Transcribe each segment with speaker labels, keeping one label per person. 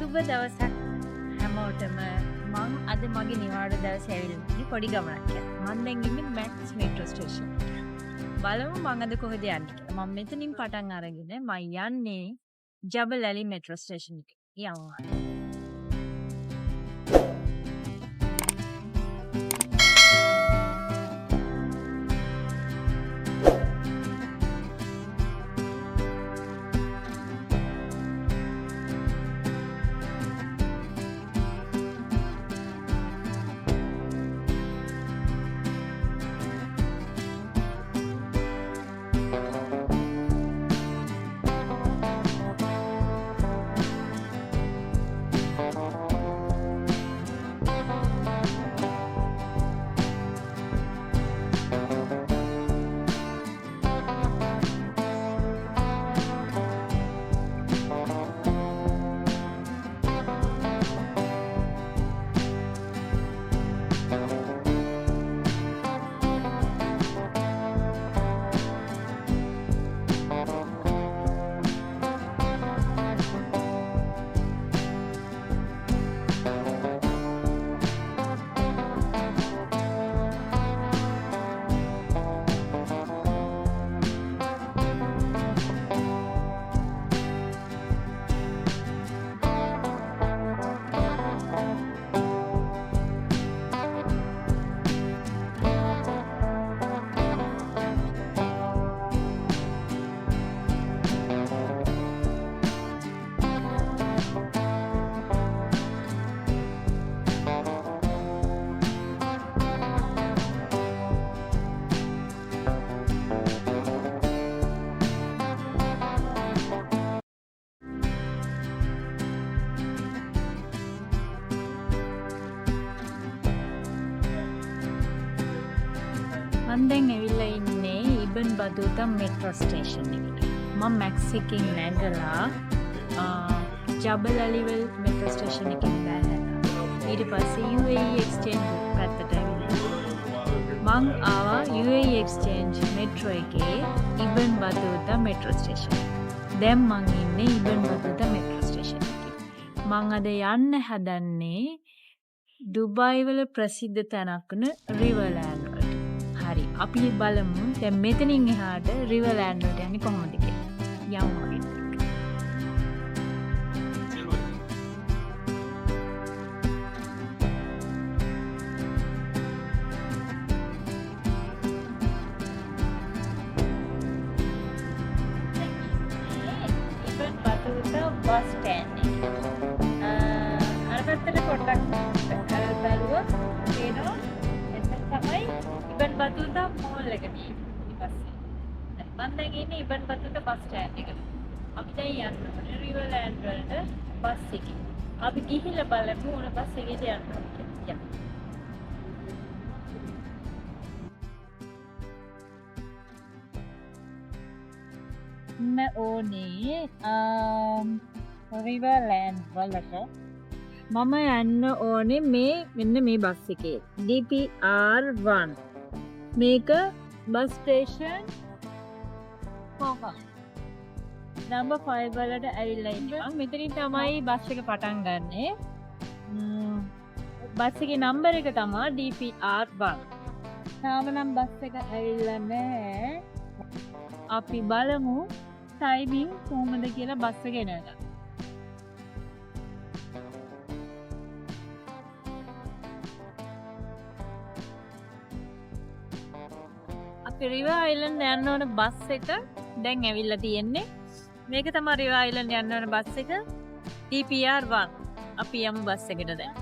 Speaker 1: සුබ දවසක් හැමෝටම. මං අද මගේ නිවාඩු දවසේ ඇවිල්ලා පොඩි ගමනක් යනවා. මං දැන් ඉන්නේ මැක්ස් මෙට්‍රෝ ස්ටේෂන්. බලමු මං අද කොහෙද යන්නේ කියලා. මම මෙතනින් පටන් අරගෙන මම යන්නේ ජබලැලි මෙට්‍රෝ ස්ටේෂන් එකට. යනවා. මම දැන් ඇවිල්ලා ඉන්නේ ඉබන් බදූතා මෙට්‍රෝ ස්ටේෂන් එකට. මම මැක්ස් එකකින් නැගලා ජබලැලිවල් මෙට්‍රෝ ස්ටේෂන් එකකින් බැලුවා. ඊට පස්සේ UAE එක්ස්චේන්ජ් පැත්තට ඇවිල්ලා මං ආවා UAE එක්ස්චේන්ජ් මෙට්‍රෝ එකේ ඉබන් බදූතා මෙට්‍රෝ ස්ටේෂන් එක. දැන් මං ඉන්නේ ඉබන් බදූතා මෙට්‍රෝ ස්ටේෂන් එකේ. මං අද යන්න හදන්නේ ඩුබායි වල ප්‍රසිද්ධ තැනක් වන රිවර්ලෑන්ඩ් වලට. හරි, අපි බලමු දැන් මෙතනින් එහාට රිවර්ලෑන්ඩ් වලට යන්නේ කොහොමද කියලා. යමු අපි. ඉබන් බදූතා බස් ස්ටෑන්ඩ් එක. අර පැත්තට පොඩ්ඩක් බලුවොත් පේනවා එතන තමයි ඉබන් බදූතා මෝල් එක තියෙන්නේ. ඊපස්සේ මම දැන් ඉන්නේ ඉබන් බදූතා බස් ස්ටෑන්ඩ් එකට. අපි දැන් යන්නේ රිවර්ලෑන්ඩ් වලට බස් එකේ. අපි ගිහිල්ලා බලමු උන බස් එකේට යන්න. මම ඕනේ රිවර්ලෑන්ඩ් වලට මම යන්න ඕනේ මෙන්න මේ බස් එකේ DPR1. මේක බස් ස්ටේෂන් නම්බර් 5 වලට ඇවිල්ලා ඉන්නවා. මෙතනින් තමයි බස් එක පටන් ගන්නෙ. බස් එකේ නම්බර් එක තමයි DPR1. තාම නම් බස් එක ඇවිල්ලා නැහැ. අපි බලමු ටයිමින් කොහොමද කියලා බස් එක එනවා. අපි රිවර් අයිලන්ඩ් යන්න ඕන බස් එක දැන් ඇවිල්ලා තියෙන්නේ. මේක තමයි රිවර් අයිලන්ඩ් යන්න ඕන බස් එක DPR1. අපි යමු බස් එකට දැන්.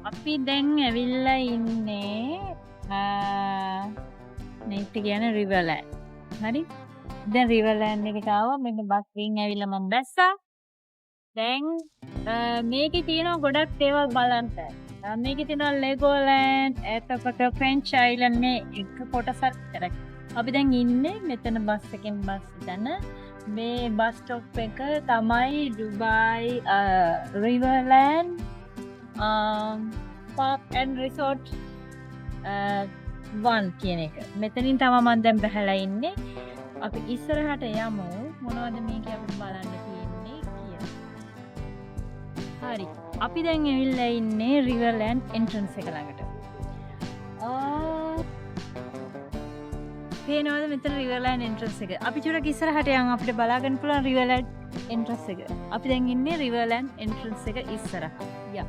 Speaker 1: අපි දැන් ඇවිල්ලා ඉන්නේ මේක කියන්නේ රිවර්ලෑන්ඩ්. හරි? දැන් රිවර්ලෑන්ඩ් එකට ආවා. මෙන්න බස් එකෙන් ඇවිල්ලා මම බැස්සා. දැන් මේකේ තියෙනවා ගොඩක් ඒවා බලන්න. මේකේ තියෙනවා ලෙගෝලෑන්ඩ්, එතකොට ෆ්‍රෙන්ච් අයිලන්ඩ් මේ එක කොටසක් විතරයි. අපි දැන් ඉන්නේ මෙතන බස් එකෙන් බස් යන මේ බස් ස්ටොප් එක තමයි ඩුබායි රිවර්ලෑන්ඩ් පාක් ඇන්ඩ් රිසෝට් 1 කියන එක. මෙතනින් තමයි මම දැන් බහලා ඉන්නේ. අපි ඉස්සරහට යමු. මොනවද මේක අපිට බලන්න තියෙන්නේ කියලා. හරි. අපි දැන් ඇවිල්ලා ඉන්නේ රිවර්ලෑන්ඩ් එන්ට්‍රන්ස් එක ළඟට. පේනවද මෙතන රිවර්ලෑන්ඩ් එන්ට්‍රන්ස් එක? අපි චුට්ටක් ඉස්සරහට යමු. අපිට බලා ගන්න පුළුවන් රිවර්ලෑන්ඩ් එන්ට්‍රන්ස් එක. අපි දැන් ඉන්නේ රිවර්ලෑන්ඩ් එන්ට්‍රන්ස් එක ඉස්සරහ. යා.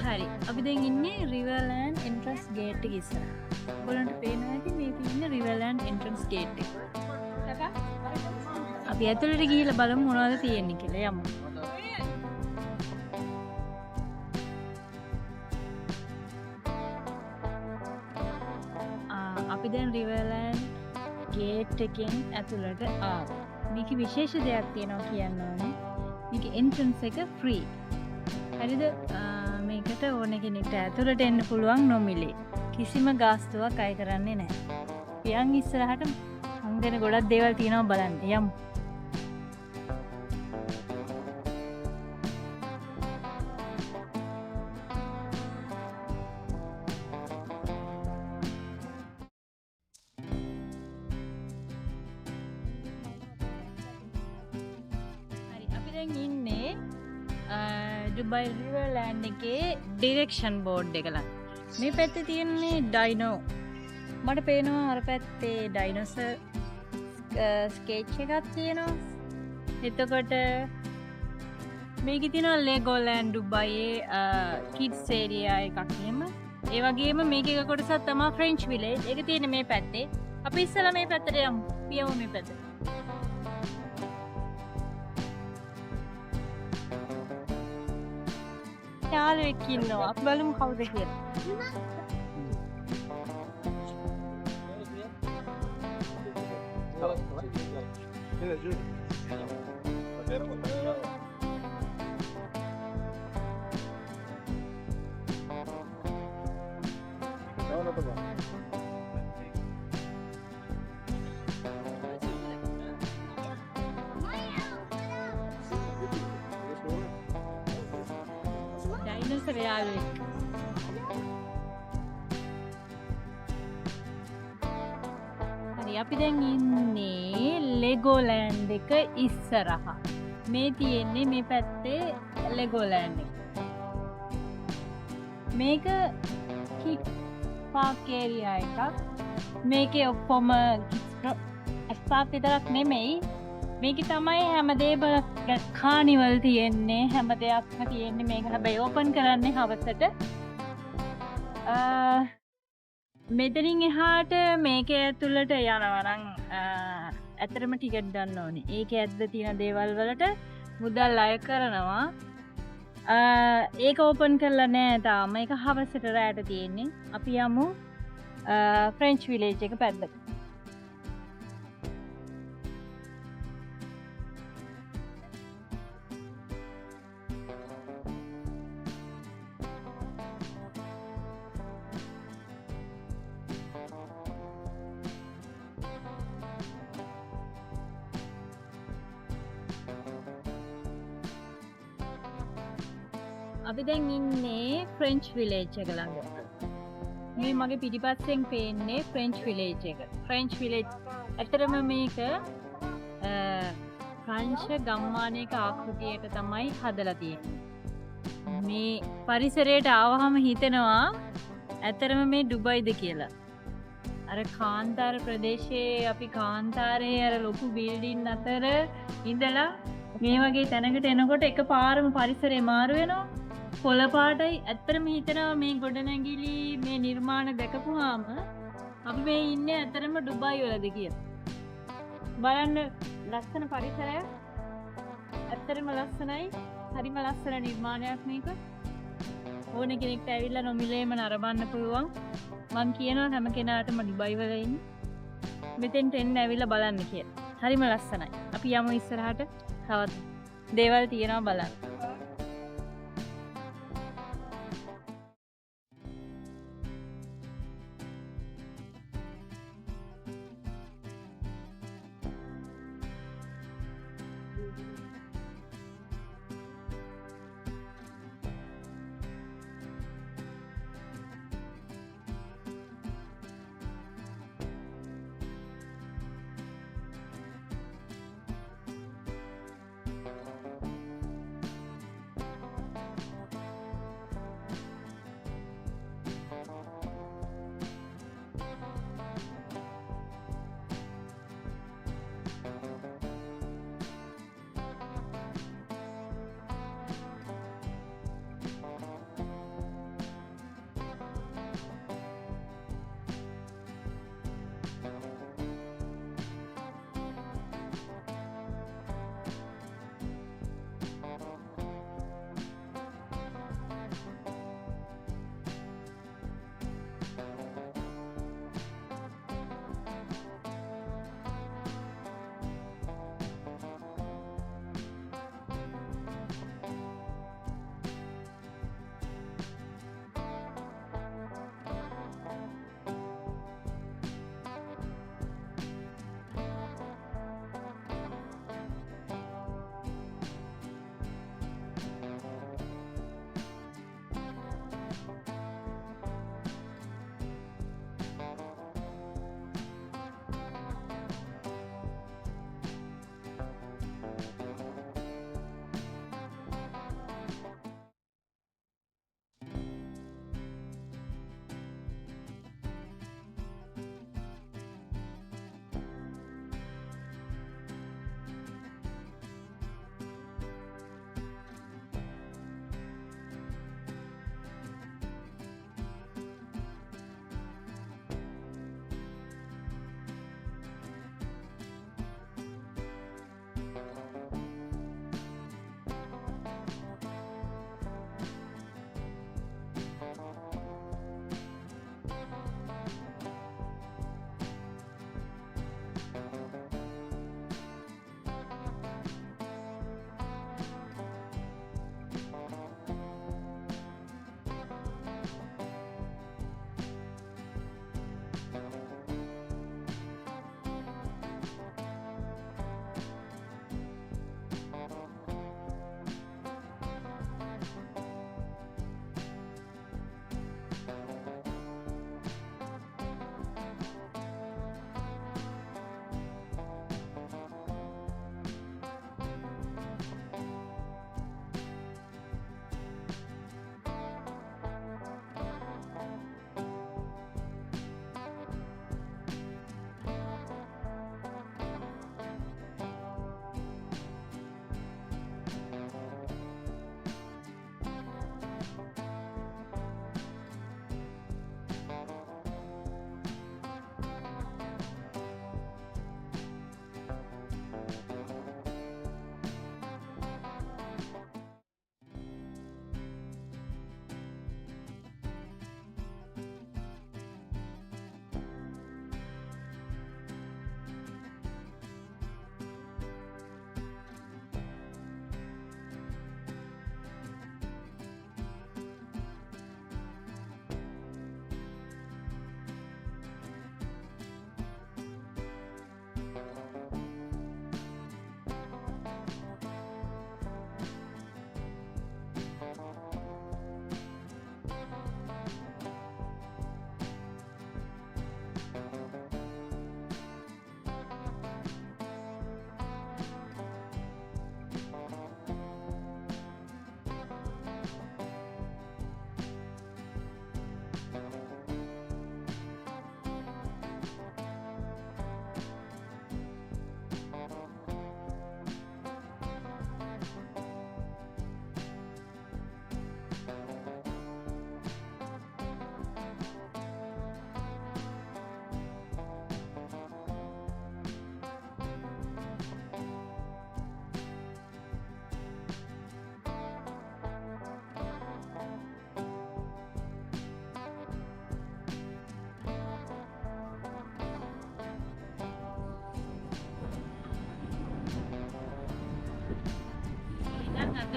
Speaker 1: හරි. අපි දැන් ඉන්නේ රිවර්ලෑන්ඩ් එන්ට්‍රන්ස් ගේට් එක ඉස්සරහ. ඔයගොල්ලන්ට පේනවා ඇති මේක ඉන්නේ රිවර්ලෑන්ඩ් එන්ට්‍රන්ස් ගේට් එක. අපි ඇතුළට ගිහිල්ලා බලමු මොනවද තියෙන්නේ කියලා. යමු. අපි දැන් රිවර්ලෑන්ඩ් ගේට් එකෙන් ඇතුළට ආවා. මේකේ විශේෂ දෙයක් තියෙනවා කියන්න ඕනේ. මේකේ එන්ට්‍රන්ස් එක ෆ්‍රී. හරිද? මේකට ඕන කෙනෙක්ට ඇතුළට එන්න පුළුවන් නොමිලේ. කිසිම ගාස්තුවක් අය කරන්නේ නැහැ. පියන් ඉස්සරහට මං දෙන ගොඩක් දේවල් තියෙනවා බලන්න. යමු. හරි. අපි දැන් ඉන්නේ ඩුබායි රිවර්ලෑන්ඩ් එකේ ඩිරෙක්ෂන් බෝඩ් එක ළඟ. මේ පැත්තේ තියෙන්නේ ඩයිනෝ. මට පේනවා අර පැත්තේ ඩයිනෝසර් ස්කෙච් එකක් තියෙනවා. එතකොට මේකේ තියෙනවා ලෙගෝලෑන්ඩ් ඩුබායියේ කිඩ්ස් ඒරියා එකක් එහෙම. ඒ වගේම මේක එක කොටසක් තමයි ෆ්‍රෙන්ච් විලේජ්. ඒක තියෙන්නේ මේ පැත්තේ. අපි ඉස්සලා මේ පැත්තට යමු. පියමු මේ පැත්තට. යාළුවෙක් ඉන්නවා. අපි බලමු කවුද කියලා. ඩයිනෝසර් යාළුවෙක්. හරි අපි දැන් ඉන්නේ ලෙගෝලෑන්ඩ් එක ඉස්සරහා. මේ තියෙන්නේ මේ පැත්තේ ලෙගෝලෑන්ඩ් එක. මේක කිඩ් පාක් ඒරියා එකක්. මේකේ ඔක්කොම පාක් විතරක් නෙමෙයි. මේකේ තමයි හැමදේම කානිවල් තියෙන්නේ. හැම දෙයක්ම තියෙන්නේ. මේක හැබැයි ඕපන් කරන්නේ හවසට. මෙතනින් එහාට මේකේ ඇතුළට යනවා නම් ඇත්තටම ටිකට් ගන්න ඕනේ. ඒකේ ඇතුළේ තියෙන දේවල් වලට මුදල් අය කරනවා. ඒක ඕපන් කරලා නෑ තාම. ඒක හවසට රැට තියෙන්නේ. අපි යමු ෆ්‍රෙන්ච් විලේජ් එක පැත්තට. අපි දැන් ඉන්නේ ෆ්‍රෙන්ච් විලේජ් එක ළඟ. මේ මගේ පිටිපස්සෙන් පේන්නේ ෆ්‍රෙන්ච් විලේජ් එක. ෆ්‍රෙන්ච් විලේජ් ඇත්තටම මේක ප්‍රංශ ගම්මානයක ආකෘතියට තමයි හදලා තියෙන්නේ. මේ පරිසරයට ආවහම හිතෙනවා ඇත්තටම මේ ඩුබයිද කියලා. අර කාන්තාර ප්‍රදේශයේ අපි කාන්තාරයේ අර ලොකු බිල්ඩින් අතර ඉඳලා මේ වගේ තැනකට එනකොට එකපාරම පරිසරය මාරු වෙනවා. කොළ පාටයි. ඇත්තටම හිතනවා මේ ගොඩනැගිලි මේ නිර්මාණ දැකපුවාම අපි මේ ඉන්නේ ඇත්තටම ඩුබායි වලද කියලා. බලන්න ලස්සන පරිසරයක්. ඇත්තටම ලස්සනයි. හරිම ලස්සන නිර්මාණයක් මේක. ඕන කෙනෙක්ට ඇවිල්ලා නොමිලේම නරඹන්න පුළුවන්. මම කියනවා හැම කෙනාටම ඩුබායි වල ඉන්න මෙතෙන්ට එන්න ඇවිල්ලා බලන්න කියලා. හරිම ලස්සනයි. අපි යමු ඉස්සරහට. තවත් දේවල් තියෙනවා බලන්න.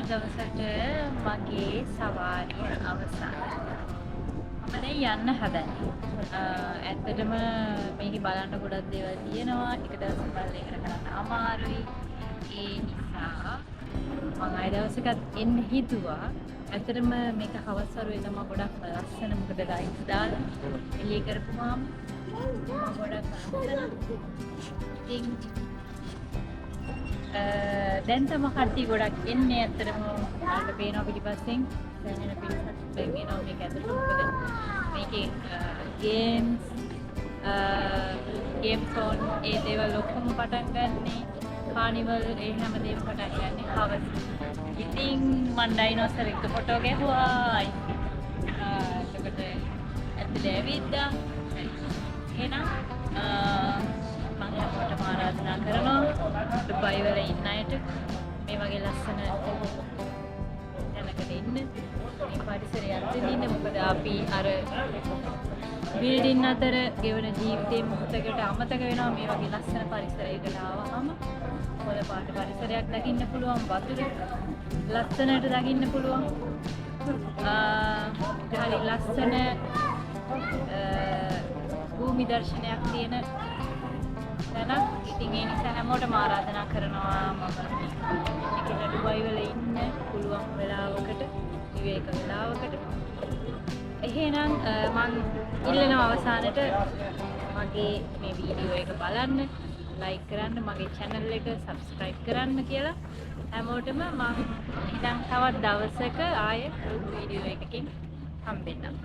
Speaker 1: දවසට මගේ සවාරිය අවසන්. මම දැන් යන්න හදන්නේ. ඇත්තටම මේක බලන්න ගොඩක් දේවල් තියෙනවා. එක දවසක් බලලා ඉවර කරන්න අමාරුයි. ඒ නිසා මම ආය දවසකත් එන්න හිතුවා. ඇත්තටම මේක හවස් වරුවේ තමයි ගොඩක් ලස්සන. මොකද ලයිට්ස් දාලා එළිය කරපුවාම ගොඩක් ලස්සන. ඉතින් දැන් තමයි කට්ටිය ගොඩක් එන්නේ. ඇත්තටම මට පේනවා පිටිපස්සෙන් දැනෙන පිටසක් වෙනවා මේක ඇත්තටම. මොකද මේකේ ගේම්ස් ෆෝන් ඒ දේවල් ඔක්කොම පටන් ගන්නේ කානිවල් ඒ හැමදේම පටන් ගන්නේ හවස. ඉතින් මම ඩයිනෝසර් එක ෆොටෝ ගැහුවා. එතකොට ඇතුලේ ඇවිද්දා. එහෙනම් මම හැමෝටම ආරාධනා කරනවා දුබයි වල ඉන්න අයට මේ වගේ ලස්සන තැනකට ඉන්න. මේ පරිසරය අත්විඳින්න. මොකද අපි අර බිල්ඩින් අතර ගෙවන ජීවිතේ මොහොතකට අමතක වෙනවා මේ වගේ ලස්සන පරිසරයකට ආවම. පොළ පාට පරිසරයක් දකින්න පුළුවන්. වතුර ලස්සනට දකින්න පුළුවන්. හරි ලස්සන භූමි දර්ශනයක් තියෙන තැනක්. ඉතින් ඒ නිසා හැමෝටම ආරාධනා කරනවා මම මේකට දුබයි වල ඉන්න පුළුවන් වෙලාවකට විවේක වෙලාවකට. එහෙනම් මම ඉල්ලනවා අවසානට මගේ මේ වීඩියෝ එක බලන්න, ලයික් කරන්න, මගේ channel එක subscribe කරන්න කියලා හැමෝටම මම ඉතින් තවත් දවසක ආයෙ වීඩියෝ එකකින් හම්බෙන්නම්.